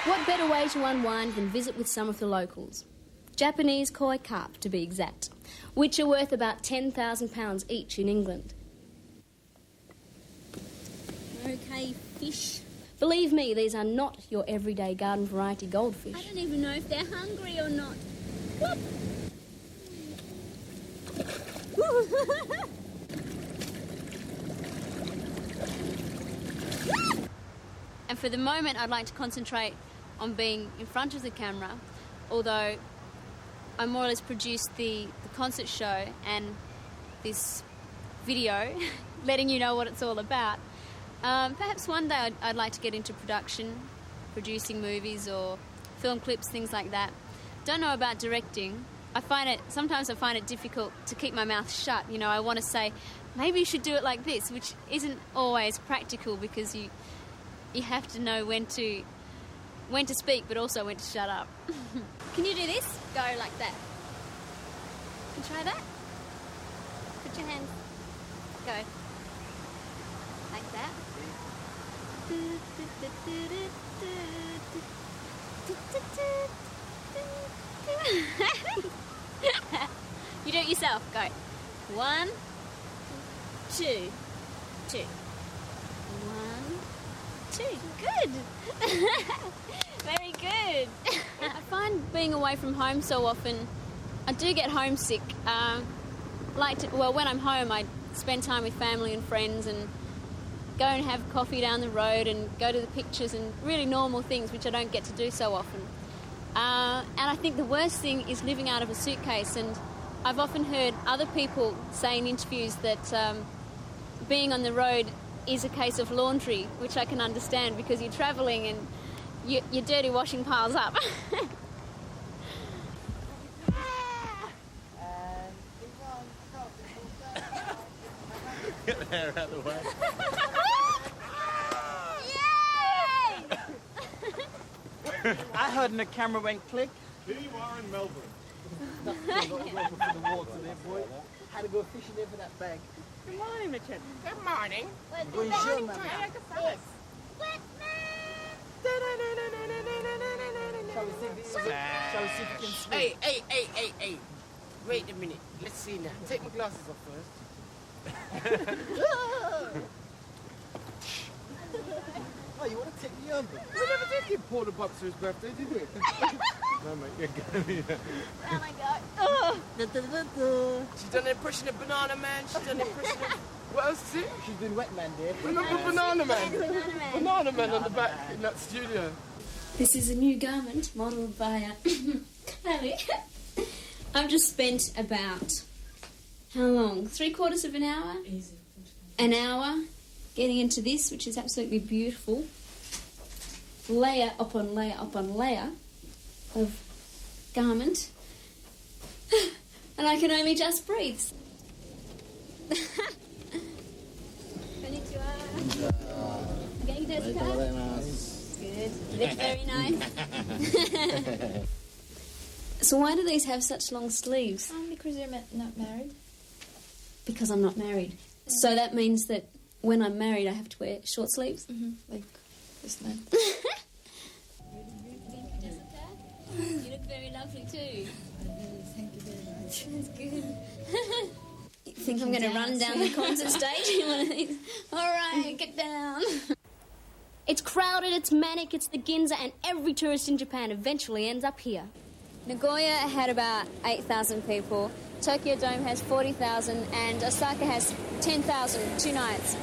What better way to unwind than visit with some of the locals? Japanese koi carp, to be exact, which are worth about £10,000 each in England. Okay, fish. Believe me, these are not your everyday garden variety goldfish. I don't even know if they're hungry or not. Whoop. And for the moment, I'd like to concentrate on being in front of the camera, although I more or less produced the concert show and this video, letting you know what it's all about. Perhaps one day I'd like to get into production, producing movies or film clips, things like that. Don't know about directing. Sometimes I find it difficult to keep my mouth shut. You know, I want to say, maybe you should do it like this, which isn't always practical because you have to know when to speak, but also when to shut up. Can you do this? Go like that. Can you try that? Put your hands. Go. Like that. You do it yourself. Go. 1, 2, 2. 1, 2. Good. Very good. I find being away from home so often, I do get homesick. When I'm home, I spend time with family and friends and go and have coffee down the road and go to the pictures and really normal things which I don't get to do so often. And I think the worst thing is living out of a suitcase, and I've often heard other people say in interviews that being on the road is a case of laundry, which I can understand because you're travelling and your dirty washing piles up. Get the hair out of the way. Yay! I heard and the camera went click. Here you are in Melbourne. Nothing got away from the water there, boy. Had to go fishing there for that bag. Good morning, Richard. Good morning. Bonjour, ma'am. Shall we see if we can swim? Hey. Wait a minute. Let's see now. Take my glasses off first. Oh, you want to take me over? We never did give Paul a box for his birthday, did we? No, mate, you're going to... Down I go. Oh. She's done an impression of Banana Man. She's done an impression of... What else is it? She's doing Wet Man there. Remember Banana Man? Banana Man. Banana Man on the back in that studio. This is a new garment modelled by Kylie. I've just spent about, how long? 3/4 of an hour? Easy. An hour getting into this, which is absolutely beautiful. Layer upon layer upon layer of garment. And I can only just breathe. Konnichiwa. Genki desu ka? Good. You look very nice. So why do these have such long sleeves? Because you're not married. Because I'm not married. So that means that when I'm married, I have to wear short sleeves? Mm-hmm. Like this night. You look very lovely too. Thank you very much. That's good. You think I'm going to run down the concert stage in one of these? All right, get down. It's crowded, it's manic, it's the Ginza, and every tourist in Japan eventually ends up here. Nagoya had about 8,000 people, Tokyo Dome has 40,000, and Osaka has 10,000, 2 nights.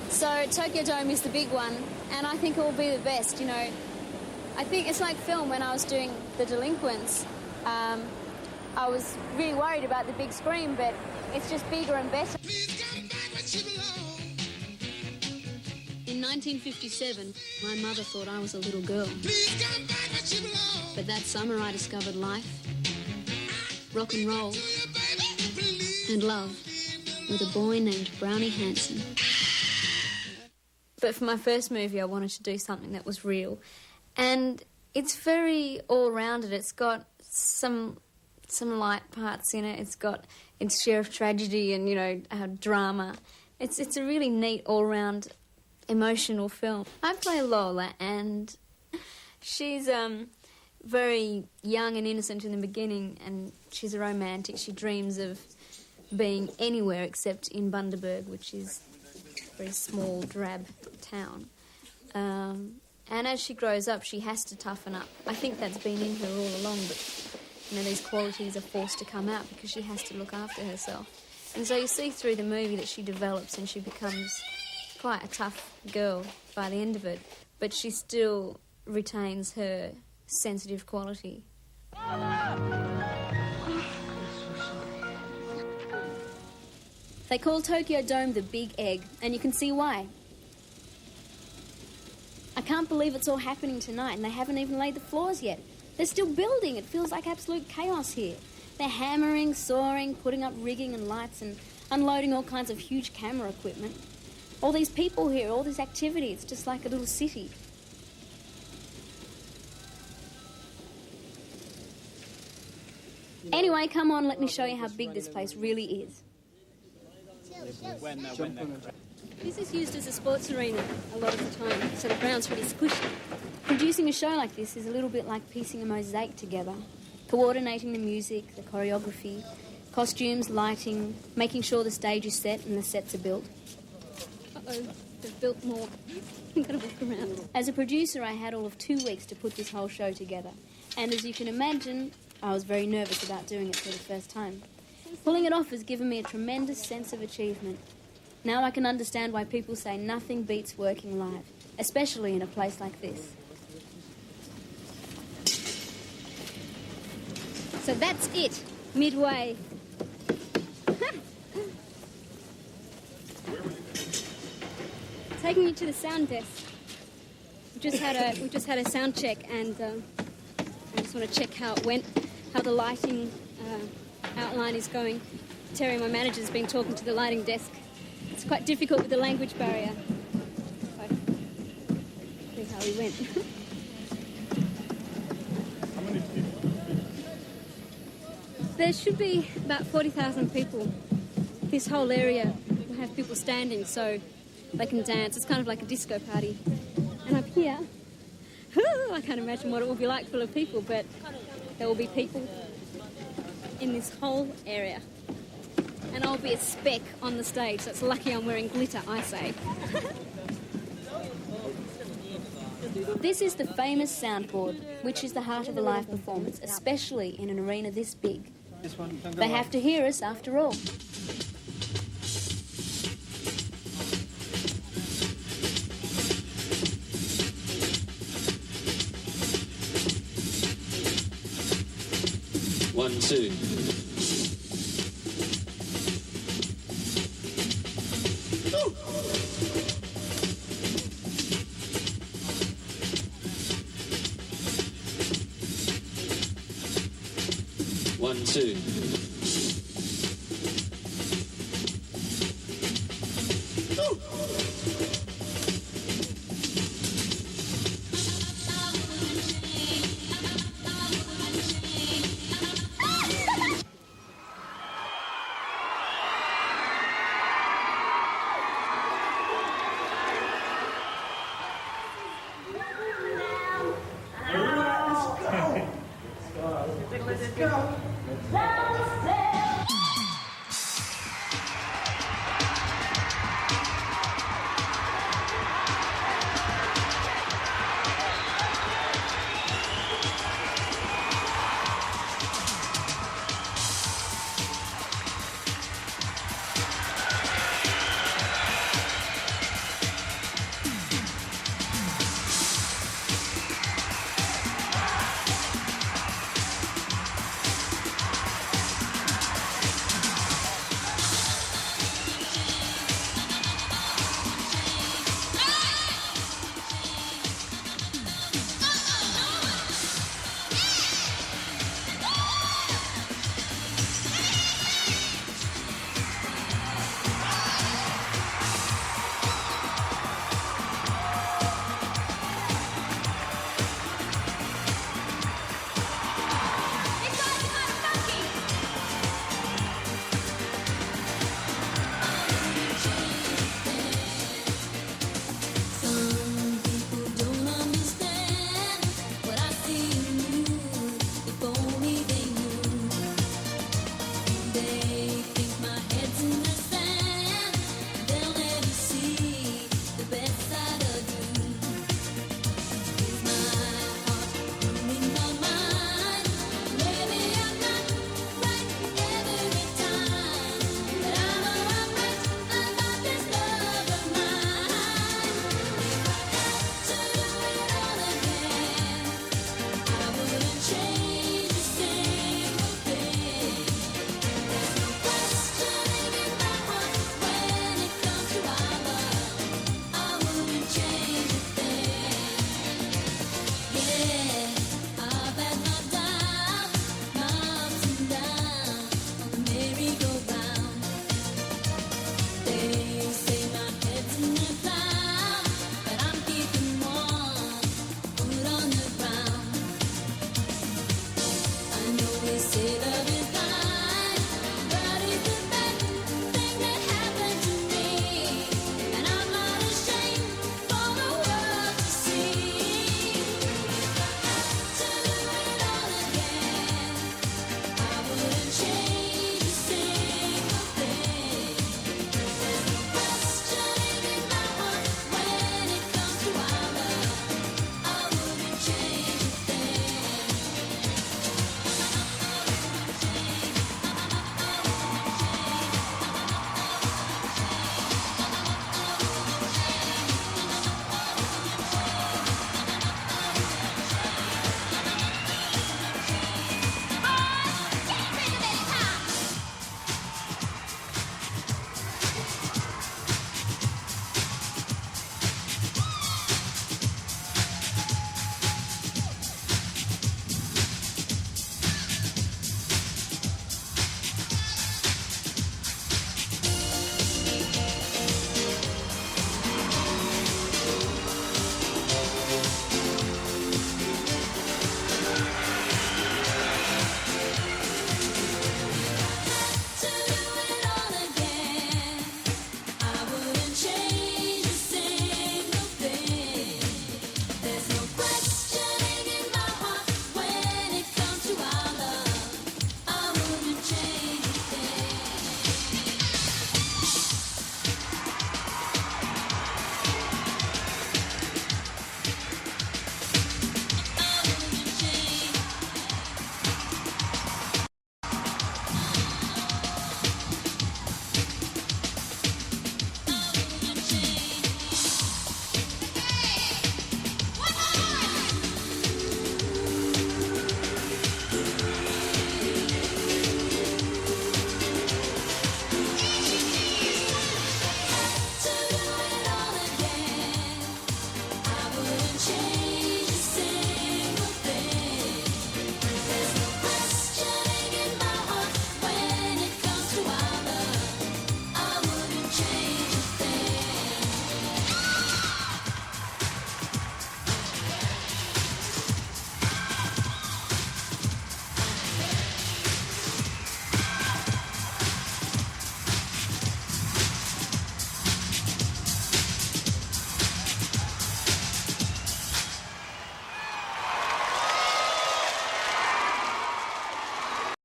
So Tokyo Dome is the big one, and I think it will be the best, you know. I think it's like film. When I was doing The Delinquents, I was really worried about the big screen, but it's just bigger and better. In 1957, my mother thought I was a little girl. But that summer I discovered life, rock and roll, and love with a boy named Brownie Hanson. But for my first movie, I wanted to do something that was real. And it's very all-rounded. It's got some light parts in it. It's got its share of tragedy and, you know, drama. It's a really neat all-round emotional film. I play Lola, and She's very young and innocent in the beginning, and she's a romantic. She dreams of being anywhere except in Bundaberg, which is a very small, drab town. And as she grows up, she has to toughen up. I think that's been in her all along, but, you know, these qualities are forced to come out because she has to look after herself. And so you see through the movie that she develops and she becomes quite a tough girl by the end of it, but she still retains her sensitive quality. They call Tokyo Dome the Big Egg, and you can see why. I can't believe it's all happening tonight and they haven't even laid the floors yet. They're still building. It feels like absolute chaos here. They're hammering, sawing, putting up rigging and lights and unloading all kinds of huge camera equipment. All these people here, all this activity, it's just like a little city. Anyway, come on, let me show you how big this place really is. This is used as a sports arena a lot of the time, so the ground's pretty squishy. Producing a show like this is a little bit like piecing a mosaic together, coordinating the music, the choreography, costumes, lighting, making sure the stage is set and the sets are built. Uh-oh, they've built more. I've got to walk around. As a producer, I had all of 2 weeks to put this whole show together, and as you can imagine, I was very nervous about doing it for the first time. Pulling it off has given me a tremendous sense of achievement. Now I can understand why people say nothing beats working live, especially in a place like this. So that's it, midway. Taking you to the sound desk. We just had a sound check, and I just want to check how it went, how the lighting outline is going. Terry, my manager, has been talking to the lighting desk. It's quite difficult with the language barrier. So, see how we went. How many people? There should be about 40,000 people. This whole area will have people standing so they can dance. It's kind of like a disco party. And up here, I can't imagine what it will be like full of people, but there will be people in this whole area. And I'll be a speck on the stage, so it's lucky I'm wearing glitter, I say. This is the famous soundboard, which is the heart of a live performance, especially in an arena this big. They have to hear us after all. One, two. One, two. Let's go.